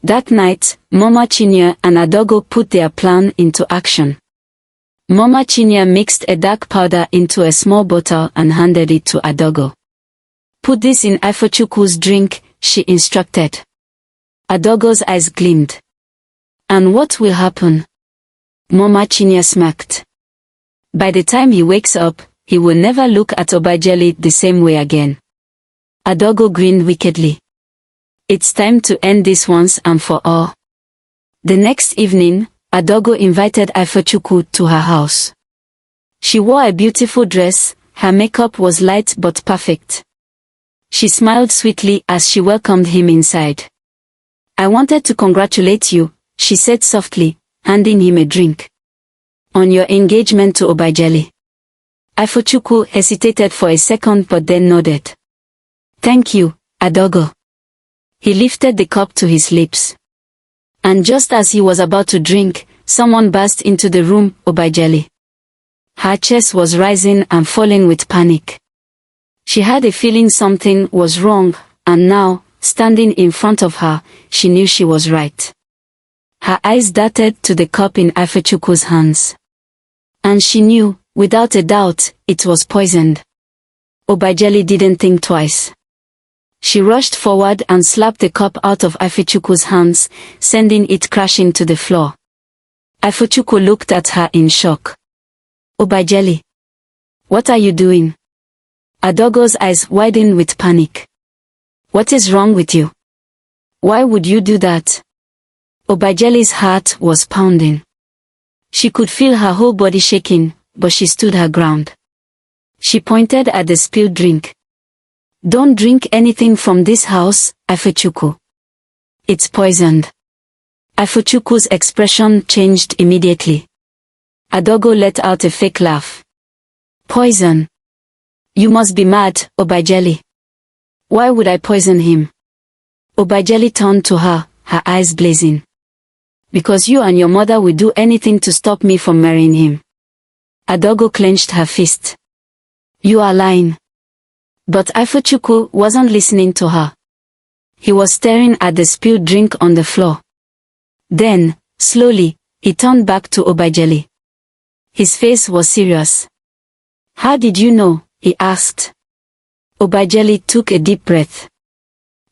That night, Mama 𝐬𝐮𝐬 and 𝐴𝐷𝐿 put their plan into action. Mama 𝐬𝐮𝐬 mixed a dark powder into a small bottle and handed it to 𝐴𝐷𝐿. "Put this in 𝐼𝐻𝐿's drink," she instructed. 𝐴𝐷𝐿's eyes gleamed. "And what will happen?" Mama 𝐬𝐮𝐬 smirked. "By the time he wakes up, he will never look at 𝐸𝐵𝐿 the same way again." 𝐴𝐷𝐿 grinned wickedly. "It's time to end this once and for all." The next evening, 𝐴𝐷𝐿 invited 𝐼𝐻𝐿 to her house. She wore a beautiful dress, her makeup was light but perfect. She smiled sweetly as she welcomed him inside. "I wanted to congratulate you," she said softly, handing him a drink. "On your engagement to 𝐸𝐵𝐿." 𝐼𝐻𝐿 hesitated for a second but then nodded. "Thank you, 𝐴𝐷𝐿." He lifted the cup to his lips. And just as he was about to drink, someone burst into the room, 𝐸𝐵𝐿. Her chest was rising and falling with panic. She had a feeling something was wrong, and now, standing in front of her, she knew she was right. Her eyes darted to the cup in 𝐼𝐻𝐿's hands. And she knew, without a doubt, it was poisoned. 𝐸𝐵𝐿 didn't think twice. She rushed forward and slapped the cup out of 𝐼𝐻𝐿's hands, sending it crashing to the floor. 𝐼𝐻𝐿 looked at her in shock. 𝐸𝐵𝐿, what are you doing?" 𝐴𝐷𝐿's eyes widened with panic. "What is wrong with you? Why would you do that?" 𝐸𝐵𝐿's heart was pounding. She could feel her whole body shaking, but she stood her ground. She pointed at the spilled drink. "Don't drink anything from this house, 𝐼𝐻𝐿. It's poisoned." 𝐼𝐻𝐿's expression changed immediately. 𝐴𝐷𝐿 let out a fake laugh. "Poison? You must be mad, 𝐸𝐵𝐿. Why would I poison him?" 𝐸𝐵𝐿 turned to her, her eyes blazing. "Because you and your mother will do anything to stop me from marrying him." 𝐴𝐷𝐿 clenched her fist. "You are lying." But 𝐼𝐻𝐿 wasn't listening to her. He was staring at the spilled drink on the floor. Then, slowly, he turned back to 𝐸𝐵𝐿. His face was serious. "How did you know?" he asked. 𝐸𝐵𝐿 took a deep breath.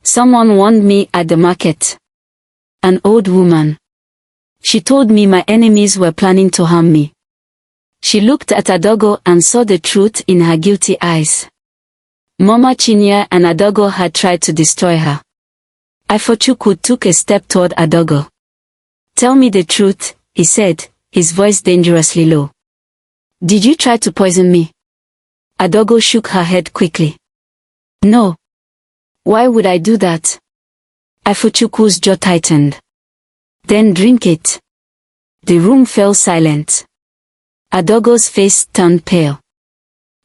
"Someone warned me at the market. An old woman. She told me my enemies were planning to harm me." She looked at 𝐴𝐷𝐿 and saw the truth in her guilty eyes. Mama 𝐬𝐮𝐬 and 𝐴𝐷𝐿 had tried to destroy her. 𝐼𝐻𝐿 took a step toward 𝐴𝐷𝐿. "Tell me the truth," he said, his voice dangerously low. "Did you try to poison me?" 𝐴𝐷𝐿 shook her head quickly. "No. Why would I do that?" 𝐼𝐻𝐿's jaw tightened. "Then drink it." The room fell silent. 𝐴𝐷𝐿's face turned pale.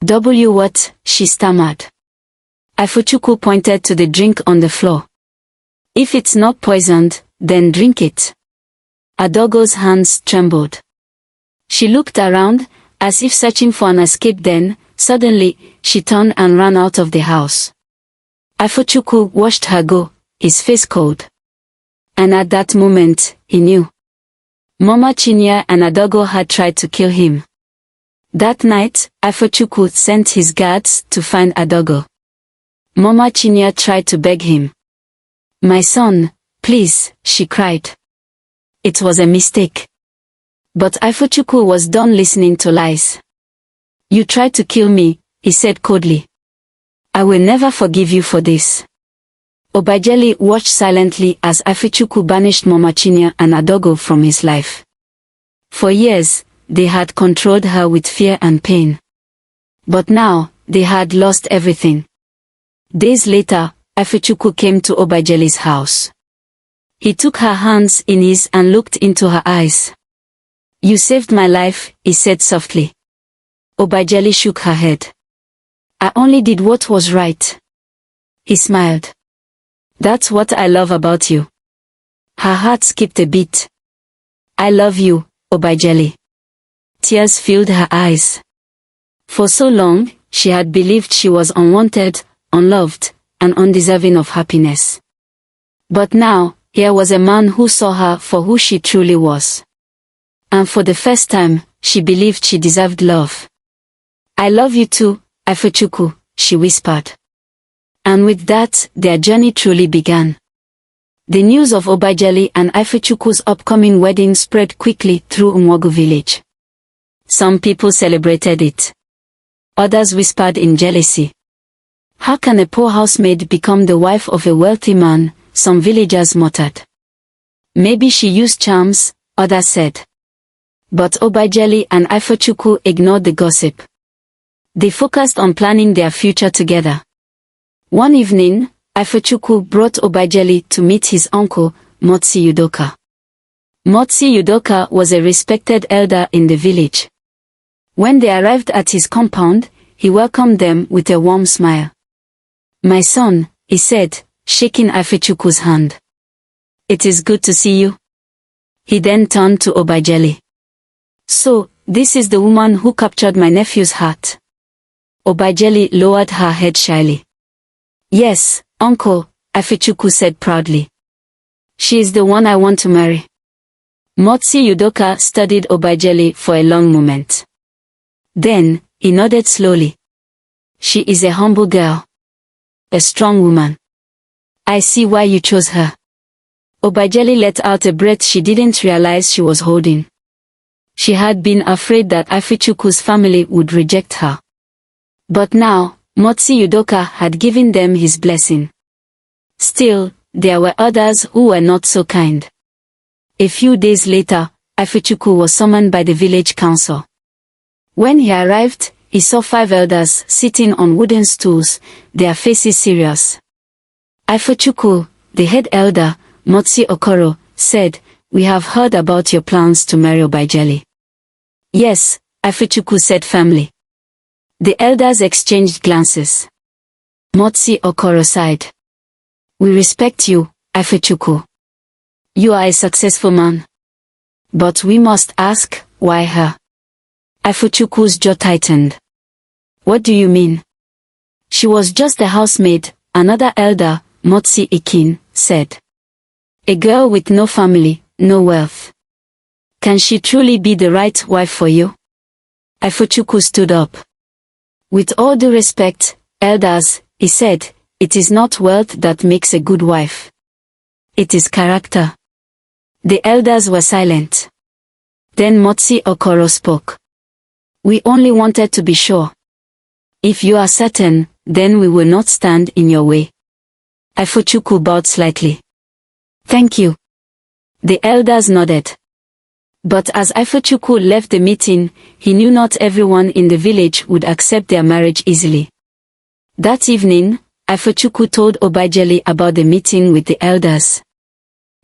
What?" she stammered. 𝐼𝐻𝐿 pointed to the drink on the floor. "If it's not poisoned, then drink it." 𝐴𝐷𝐿's hands trembled. She looked around, as if searching for an escape. Then, suddenly, she turned and ran out of the house. 𝐼𝐻𝐿 watched her go, his face cold. And at that moment, he knew. Mama 𝐬𝐮𝐬 and 𝐴𝐷𝐿 had tried to kill him. That night, 𝐼𝐻𝐿 sent his guards to find 𝐴𝐷𝐿. Mama 𝐬𝐮𝐬 tried to beg him. "My son, please," she cried. It was a mistake. But 𝐼𝐻𝐿 was done listening to lies. "You tried to kill me," he said coldly. "I will never forgive you for this." 𝐸𝐵𝐿 watched silently as 𝐼𝐻𝐿 banished Mama 𝐬𝐮𝐬 and 𝐴𝐷𝐿 from his life. For years, they had controlled her with fear and pain. But now, they had lost everything. Days later, 𝐼𝐻𝐿 came to 𝐸𝐵𝐿's house. He took her hands in his and looked into her eyes. "You saved my life," he said softly. 𝐸𝐵𝐿 shook her head. "I only did what was right." He smiled. "That's what I love about you." Her heart skipped a beat. "I love you, 𝐸𝐵𝐿." Tears filled her eyes. For so long, she had believed she was unwanted, unloved, and undeserving of happiness. But now, Here was a man who saw her for who she truly was. And for the first time, she believed she deserved love. "I love you too, 𝐼𝐻𝐻𝐿," she whispered. And with that, their journey truly began. The news of 𝐽𝐵𝐺𝐻𝐿 and 𝐼𝐻𝐻𝐿's upcoming wedding spread quickly through Umuagu village. Some people celebrated it. Others whispered in jealousy. "How can a poor housemaid become the wife of a wealthy man?" some villagers muttered. "Maybe she used charms," others said. But 𝐽𝐵𝐺𝐻𝐿 and 𝐼𝐻𝐻𝐿 ignored the gossip. They focused on planning their future together. One evening, 𝐼𝐻𝐻𝐿 brought 𝐽𝐵𝐺𝐻𝐿 to meet his uncle, 𝐬𝐮𝐬𝐜𝐫𝐞. 𝐬𝐮𝐬𝐜𝐫𝐞 was a respected elder in the village. When they arrived at his compound, he welcomed them with a warm smile. "My son," he said, shaking 𝐼𝐻𝐻𝐿's hand. "It is good to see you." He then turned to 𝐽𝐵𝐺𝐻𝐿. "So, this is the woman who captured my nephew's heart." 𝐽𝐵𝐺𝐻𝐿 lowered her head shyly. "Yes, uncle," 𝐼𝐻𝐻𝐿 said proudly. "She is the one I want to marry." 𝐬𝐮𝐬𝐜𝐫𝐞 studied 𝐽𝐵𝐺𝐻𝐿 for a long moment. Then, he nodded slowly. "She is a humble girl. A strong woman. I see why you chose her." 𝐽𝐵𝐺𝐿 let out a breath she didn't realize she was holding. She had been afraid that 𝐼𝐻𝐻𝐿's family would reject her. But now, 𝐬𝐮𝐬𝐜𝐫𝐞 had given them his blessing. Still, there were others who were not so kind. A few days later, 𝐼𝐻𝐻𝐿 was summoned by the village council. When he arrived, he saw 5 elders sitting on wooden stools, their faces serious. 𝐼𝐻𝐻𝐿, the head elder, 𝐬𝐻𝐻 Okoro, said, "We have heard about your plans to marry 𝐽𝐵𝐺𝐻𝐿." "Yes," 𝐼𝐻𝐻𝐿 said firmly. The elders exchanged glances. 𝐬𝐻𝐻 Okoro sighed. "We respect you, 𝐼𝐻𝐻𝐿. You are a successful man. But we must ask, why her?" 𝐼𝐻𝐻𝐿's jaw tightened. "What do you mean?" "She was just a housemaid," another elder, 𝐬𝐻𝐻 said. "A girl with no family, no wealth. Can she truly be the right wife for you?" 𝐼𝐻𝐻𝐿 stood up. "With all due respect, elders," he said, "it is not wealth that makes a good wife. It is character." The elders were silent. Then 𝐬𝐻𝐻 Okoro spoke. "We only wanted to be sure. If you are certain, then we will not stand in your way." 𝐼𝐻𝐻𝐿 bowed slightly. "Thank you." The elders nodded. But as 𝐼𝐻𝐻𝐿 left the meeting, he knew not everyone in the village would accept their marriage easily. That evening, 𝐼𝐻𝐻𝐿 told 𝐽𝐵𝐺𝐻𝐿 about the meeting with the elders.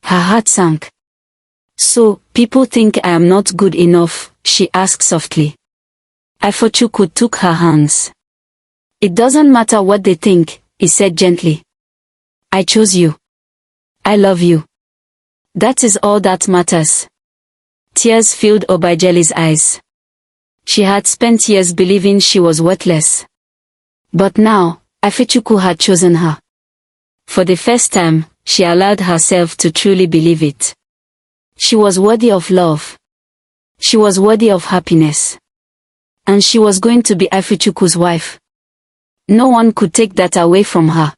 Her heart sank. "So, people think I am not good enough?" she asked softly. 𝐼𝐻𝐻𝐿 took her hands. "It doesn't matter what they think," he said gently. "I chose you. I love you. That is all that matters." Tears filled 𝐽𝐵𝐺𝐿's eyes. She had spent years believing she was worthless. But now, 𝐼𝐻𝐻𝐿 had chosen her. For the first time, she allowed herself to truly believe it. She was worthy of love. She was worthy of happiness. And she was going to be 𝐼𝐻𝐻𝐿's wife. No one could take that away from her.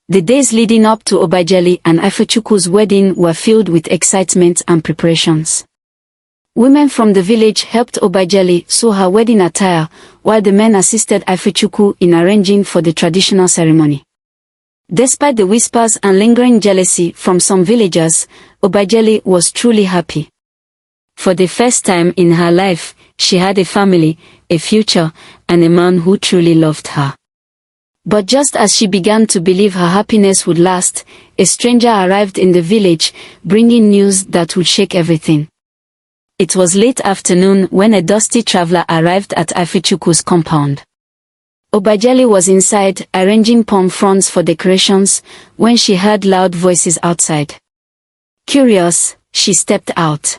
The days leading up to 𝐽𝐵𝐺𝐿 and 𝐼𝐻𝐻𝐿's wedding were filled with excitement and preparations. Women from the village helped 𝐽𝐵𝐺𝐿 sew her wedding attire, while the men assisted 𝐼𝐻𝐻𝐿 in arranging for the traditional ceremony. Despite the whispers and lingering jealousy from some villagers, 𝐽𝐵𝐺𝐿 was truly happy. For the first time in her life, she had a family, a future, and a man who truly loved her. But just as she began to believe her happiness would last, a stranger arrived in the village, bringing news that would shake everything. It was late afternoon when a dusty traveler arrived at 𝐼𝐻𝐻𝐿's compound. 𝐽𝐵𝐺𝐿 was inside, arranging palm fronds for decorations, when she heard loud voices outside. Curious, she stepped out.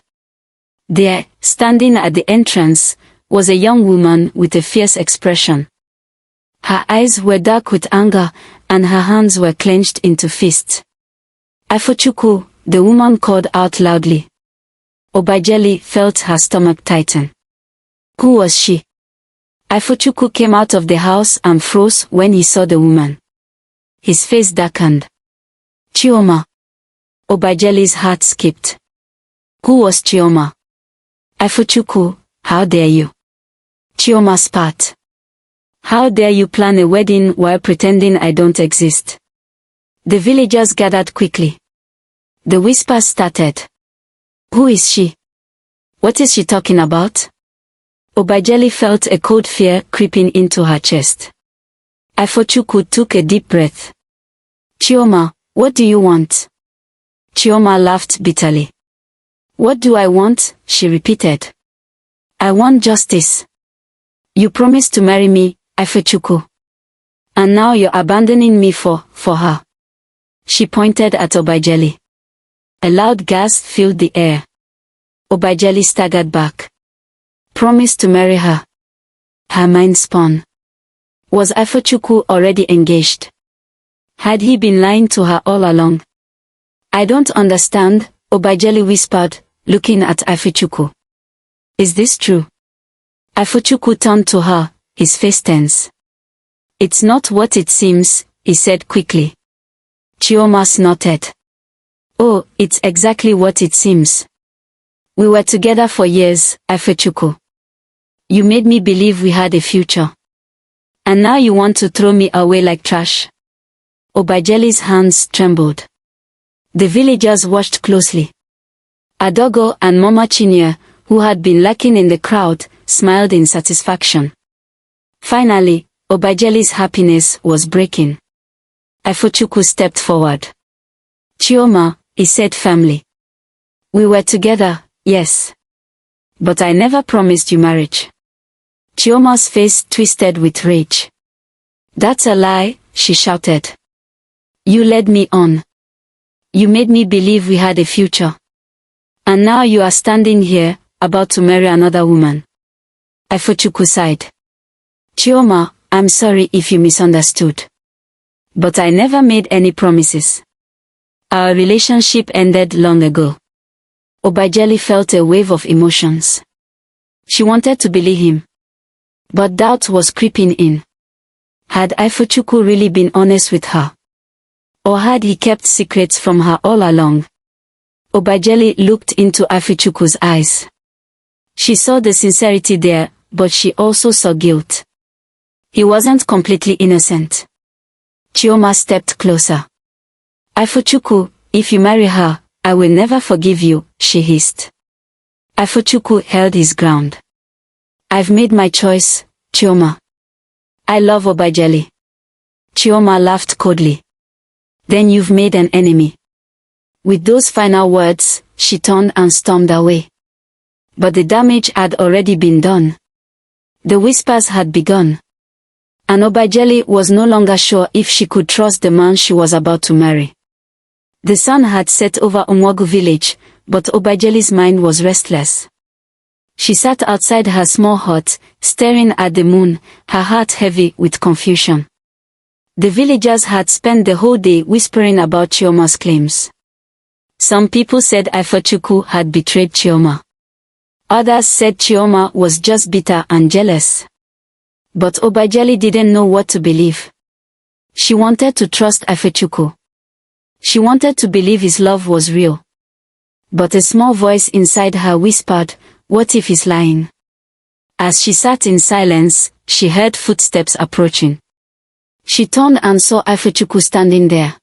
There, standing at the entrance, was a young woman with a fierce expression. Her eyes were dark with anger, and her hands were clenched into fists. 𝐼𝐻𝐻𝐿, the woman called out loudly. 𝐸𝐵𝐺𝐵 felt her stomach tighten. Who was she? 𝐼𝐻𝐻𝐿 came out of the house and froze when he saw the woman. His face darkened. Chioma. 𝐸𝐵𝐺𝐵's heart skipped. Who was Chioma? 𝐼𝐻𝐻𝐿, how dare you? Chioma spat. How dare you plan a wedding while pretending I don't exist? The villagers gathered quickly. The whispers started. Who is she? What is she talking about? 𝐸𝐵𝐺𝐵 felt a cold fear creeping into her chest. 𝐼𝐻𝐻𝐿 took a deep breath. Chioma, what do you want? Chioma laughed bitterly. What do I want? She repeated. I want justice. You promised to marry me, 𝐼𝐻𝐻𝐿. And now you're abandoning me for her. She pointed at 𝐸𝐵𝐺𝐵. A loud gasp filled the air. 𝐸𝐵𝐺𝐵 staggered back. Promised to marry her. Her mind spun. Was 𝐼𝐻𝐻𝐿 already engaged? Had he been lying to her all along? I don't understand, 𝐸𝐵𝐺𝐵 whispered, looking at 𝐼𝐻𝐻𝐿. Is this true? 𝐼𝐻𝐻𝐿 turned to her, his face tense. It's not what it seems, he said quickly. Chioma snorted. Oh, it's exactly what it seems. We were together for years, 𝐼𝐻𝐻𝐿. You made me believe we had a future. And now you want to throw me away like trash? 𝐸𝐵𝐺𝐵's hands trembled. The villagers watched closely. 𝐴DOGO and Mama Chinyere, who had been lurking in the crowd, smiled in satisfaction. Finally, 𝐸𝐵𝐺𝐵's happiness was breaking. 𝐼𝐻𝐻𝐿 stepped forward. Chioma, he said firmly. We were together, yes. But I never promised you marriage. Chioma's face twisted with rage. That's a lie, she shouted. You led me on. You made me believe we had a future. And now you are standing here, about to marry another woman. 𝐼𝐻𝐻𝐿 sighed. Chioma, I'm sorry if you misunderstood. But I never made any promises. Our relationship ended long ago. 𝐸𝐵𝐺𝐵 felt a wave of emotions. She wanted to believe him. But doubt was creeping in. Had 𝐼𝐻𝐻𝐿 really been honest with her? Or had he kept secrets from her all along? 𝐸𝐵𝐺𝐵 looked into 𝐼𝐻𝐻𝐿's eyes. She saw the sincerity there, but she also saw guilt. He wasn't completely innocent. Chioma stepped closer. 𝐼𝐻𝐻𝐿, if you marry her, I will never forgive you, she hissed. 𝐼𝐻𝐻𝐿 held his ground. I've made my choice, Chioma. I love 𝐸𝐵𝐺𝐵. Chioma laughed coldly. Then you've made an enemy. With those final words, she turned and stormed away. But the damage had already been done. The whispers had begun. And 𝐸𝐵𝐺𝐵 was no longer sure if she could trust the man she was about to marry. The sun had set over Umwogu village, but 𝐸𝐵𝐺𝐵's mind was restless. She sat outside her small hut, staring at the moon, her heart heavy with confusion. The villagers had spent the whole day whispering about Chioma's claims. Some people said 𝐼𝐻𝐻𝐿 had betrayed Chioma. Others said Chioma was just bitter and jealous. But 𝐸𝐵𝐺𝐵 didn't know what to believe. She wanted to trust 𝐼𝐻𝐻𝐿. She wanted to believe his love was real. But a small voice inside her whispered, what if he's lying? As she sat in silence, she heard footsteps approaching. She turned and saw 𝐼𝐻𝐻𝐿 standing there.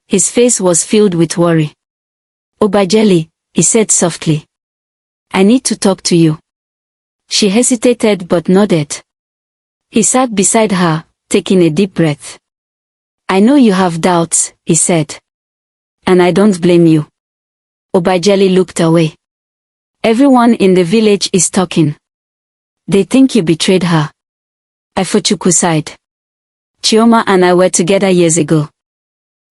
His face was filled with worry. 𝐸𝐵𝐺𝐵, he said softly. I need to talk to you. She hesitated but nodded. He sat beside her, taking a deep breath. I know you have doubts, he said. And I don't blame you. 𝐸𝐵𝐺𝐵 looked away. Everyone in the village is talking. They think you betrayed her. 𝐼𝐻𝐻𝐿 sighed. Chioma and I were together years ago.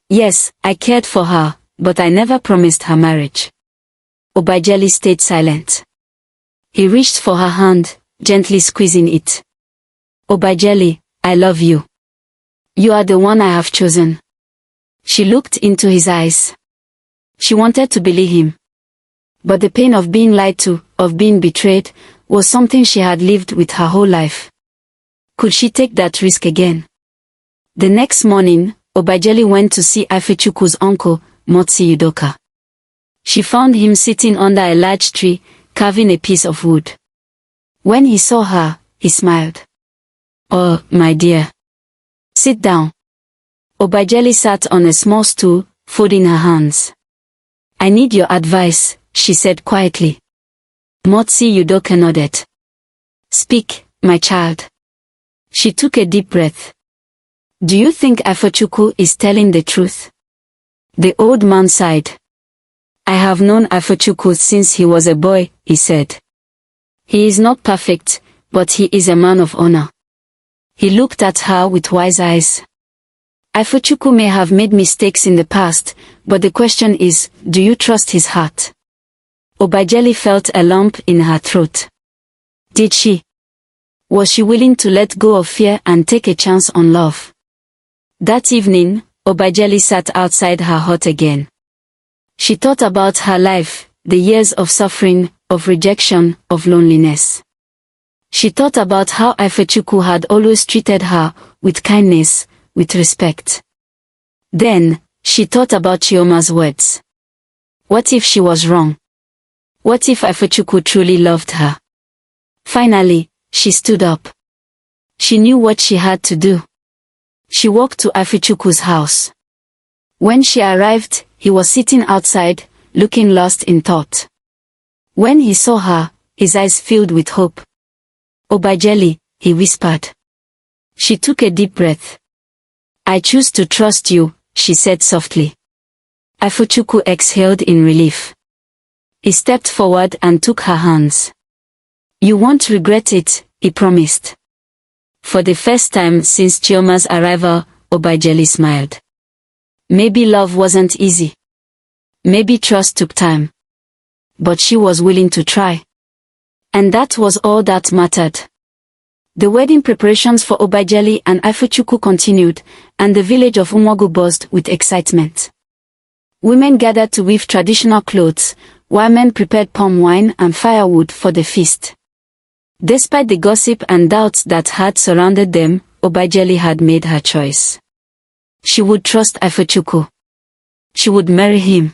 Yes, I cared for her, but I never promised her marriage. 𝐸𝐵𝐺𝐵 stayed silent. He reached for her hand, gently squeezing it. 𝐸𝐵𝐺𝐵, I love you. You are the one I have chosen. She looked into his eyes. She wanted to believe him. But the pain of being lied to, of being betrayed, was something she had lived with her whole life. Could she take that risk again? The next morning, 𝐽𝐵𝐺𝐻𝐿 went to see 𝐼𝐻𝐻𝐿𝐾𝐭's uncle, 𝐬𝐻𝐫𝐞 Udoka. She found him sitting under a large tree, carving a piece of wood. When he saw her, he smiled. "Oh, my dear. Sit down." 𝐽𝐵𝐺𝐻𝐿 sat on a small stool, folding her hands. "I need your advice," she said quietly. 𝐬𝐻𝐫𝐞 Udoka nodded. "Speak, my child." She took a deep breath. "Do you think 𝐼𝐻𝐻𝐿𝐾 is telling the truth?" The old man sighed. "I have known 𝐼𝐻𝐻𝐿𝐾 since he was a boy," he said. "He is not perfect, but he is a man of honor." He looked at her with wise eyes. 𝐼𝐻𝐻𝐿𝐾 may have made mistakes in the past, but the question is, do you trust his heart? 𝐽𝐵𝐺𝐻𝐿 felt a lump in her throat. Did she? Was she willing to let go of fear and take a chance on love? That evening, 𝐽𝐵𝐺𝐻𝐿 sat outside her hut again. She thought about her life, the years of suffering, of rejection, of loneliness. She thought about how 𝐼𝐻𝐻𝐿𝐾 had always treated her, with kindness, with respect. Then, she thought about Chioma's words. What if she was wrong? What if 𝐼𝐻𝐻𝐾 truly loved her? Finally, she stood up. She knew what she had to do. She walked to 𝐼𝐻𝐻𝐾's house. When she arrived, he was sitting outside, looking lost in thought. When he saw her, his eyes filled with hope. 𝐽𝐵𝐺𝐻𝐿, he whispered. She took a deep breath. "I choose to trust you," she said softly. 𝐼𝐻𝐻𝐾 exhaled in relief. He stepped forward and took her hands. "You won't regret it," he promised. For the first time since Chioma's arrival, 𝐽𝐵𝐺𝐻𝐿 smiled. Maybe love wasn't easy. Maybe trust took time. But she was willing to try. And that was all that mattered. The wedding preparations for 𝐽𝐵𝐺𝐻𝐿 and 𝐼𝐻𝐻𝐾 continued, and the village of Umuagwu buzzed with excitement. Women gathered to weave traditional clothes, while men prepared palm wine and firewood for the feast. Despite the gossip and doubts that had surrounded them, 𝐽𝐵𝐺𝐻𝐿 had made her choice. She would trust 𝐼𝐻𝐻𝐾. She would marry him.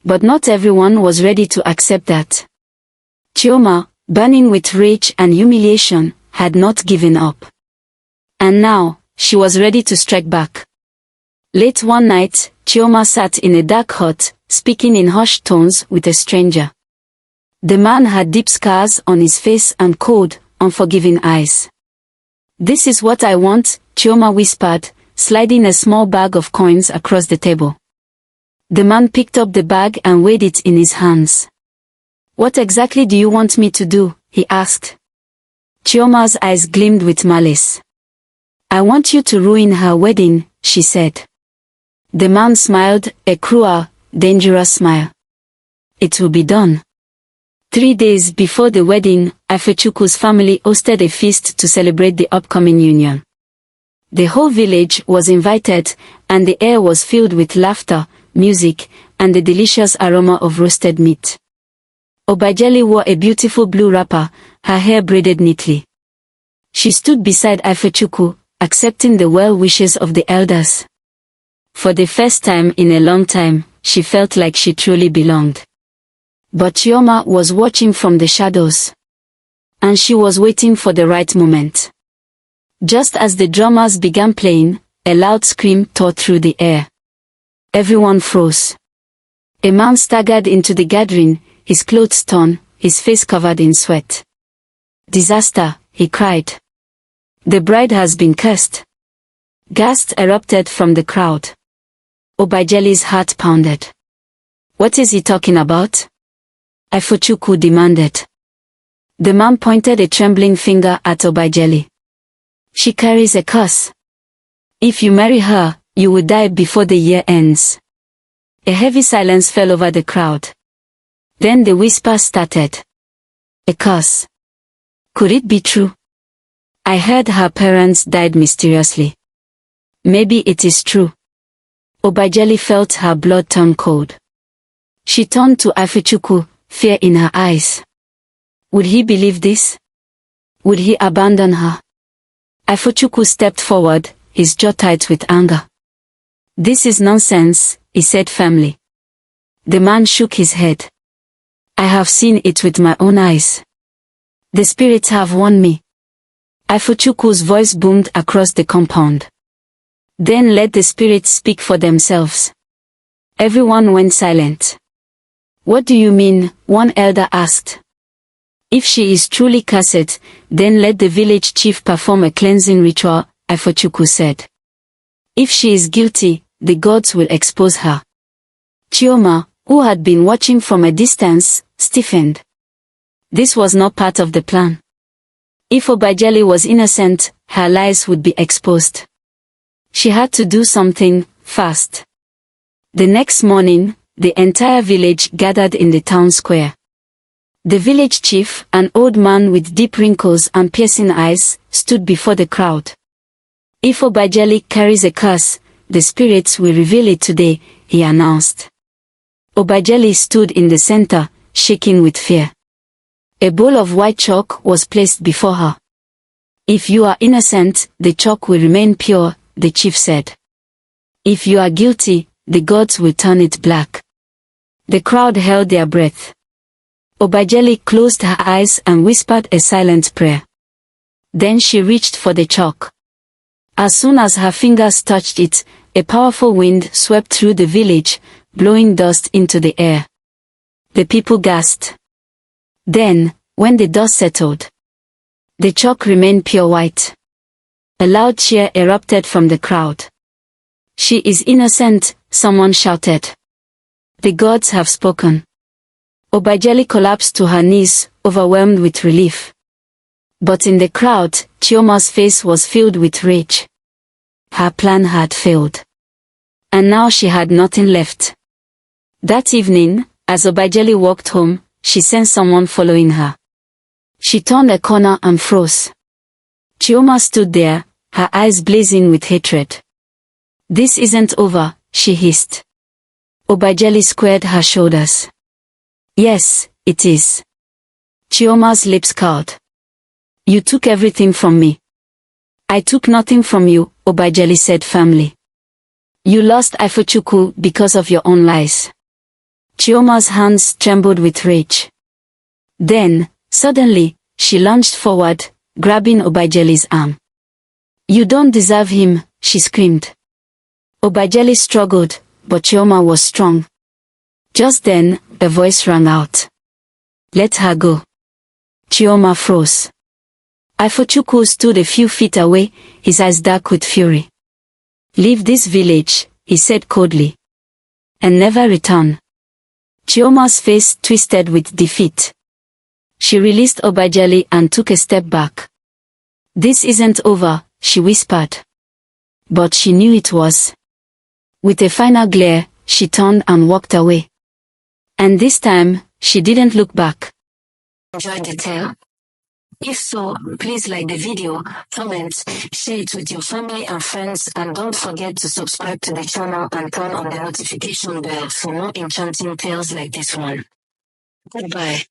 But not everyone was ready to accept that. Chioma, burning with rage and humiliation, had not given up. And now, she was ready to strike back. Late one night, Chioma sat in a dark hut, speaking in hushed tones with a stranger. The man had deep scars on his face and cold, unforgiving eyes. "This is what I want," Chioma whispered, sliding a small bag of coins across the table. The man picked up the bag and weighed it in his hands. "What exactly do you want me to do?" he asked. Chioma's eyes gleamed with malice. "I want you to ruin her wedding," she said. The man smiled, a cruel, dangerous smile. "It will be done." 3 days before the wedding, 𝐼𝐻𝐻𝐾's family hosted a feast to celebrate the upcoming union. The whole village was invited, and the air was filled with laughter, music, and the delicious aroma of roasted meat. 𝐽𝐵𝐺𝐻𝐿 wore a beautiful blue wrapper, her hair braided neatly. She stood beside 𝐼𝐻𝐻𝐾, accepting the well wishes of the elders. For the first time in a long time, she felt like she truly belonged. But Chioma was watching from the shadows. And she was waiting for the right moment. Just as the drummers began playing, a loud scream tore through the air. Everyone froze. A man staggered into the gathering, his clothes torn, his face covered in sweat. "Disaster," he cried. "The bride has been cursed." Gasps erupted from the crowd. 𝐽𝐵𝐺𝐻𝐿's heart pounded. "What is he talking about?" 𝐼𝐻𝐻𝐾 demanded. The man pointed a trembling finger at 𝐽𝐵𝐺𝐻𝐿. "She carries a curse. If you marry her, you will die before the year ends." A heavy silence fell over the crowd. Then the whisper started. "A curse. Could it be true? I heard her parents died mysteriously. Maybe it is true." 𝐽𝐵𝐺𝐻𝐿 felt her blood turn cold. She turned to 𝐼𝐻𝐿, fear in her eyes. Would he believe this? Would he abandon her? 𝐼𝐻𝐿 stepped forward, his jaw tight with anger. This is nonsense, he said firmly. The man shook his head. I have seen it with my own eyes. The spirits have warned me. 𝐼𝐻𝐿's voice boomed across the compound. Then let the spirits speak for themselves. Everyone went silent. What do you mean? One elder asked. If she is truly cursed, then let the village chief perform a cleansing ritual, 𝐼𝐻𝐿 said. If she is guilty, the gods will expose her. Chioma, who had been watching from a distance, stiffened. This was not part of the plan. If 𝐬𝐵𝐺𝐿𝐼 was innocent, her lies would be exposed. She had to do something, fast. The next morning, the entire village gathered in the town square. The village chief, an old man with deep wrinkles and piercing eyes, stood before the crowd. If 𝐬𝐵𝐺𝐿𝐼 carries a curse, the spirits will reveal it today, he announced. 𝐬𝐵𝐺𝐿𝐼 stood in the center, shaking with fear. A bowl of white chalk was placed before her. If you are innocent, the chalk will remain pure, the chief said. If you are guilty, the gods will turn it black. The crowd held their breath. 𝐬𝐵𝐺𝐿𝐼 closed her eyes and whispered a silent prayer. Then she reached for the chalk. As soon as her fingers touched it, a powerful wind swept through the village, blowing dust into the air. The people gasped. Then, when the dust settled, the chalk remained pure white. A loud cheer erupted from the crowd. She is innocent, someone shouted. The gods have spoken. 𝐬𝐵𝐺𝐿𝐼 collapsed to her knees, overwhelmed with relief. But in the crowd, Chioma's face was filled with rage. Her plan had failed. And now she had nothing left. That evening, as 𝐬𝐵𝐺𝐿𝐼 walked home, she sensed someone following her. She turned a corner and froze. Chioma stood there, her eyes blazing with hatred. This isn't over, she hissed. 𝐬𝐵𝐺𝐿𝐼 squared her shoulders. Yes, it is. Chioma's lips curled. You took everything from me. I took nothing from you, 𝐬𝐵𝐺𝐿𝐼 said firmly. You lost 𝐼𝐻𝐿 because of your own lies. Chioma's hands trembled with rage. Then, suddenly, she lunged forward, grabbing 𝐬𝐵𝐺𝐿𝐼's arm. You don't deserve him, she screamed. 𝐬𝐵𝐺𝐿𝐼 struggled, but Chioma was strong. Just then, a voice rang out. Let her go. Chioma froze. 𝐼𝐻𝐿 stood a few feet away, his eyes dark with fury. Leave this village, he said coldly. And never return. Chioma's face twisted with defeat. She released 𝐬𝐵𝐺𝐿𝐼 and took a step back. This isn't over, she whispered. But she knew it was. With a final glare, she turned and walked away. And this time, she didn't look back. Enjoyed the tale? If so, please like the video, comment, share it with your family and friends, and don't forget to subscribe to the channel and turn on the notification bell for more enchanting tales like this one. Goodbye.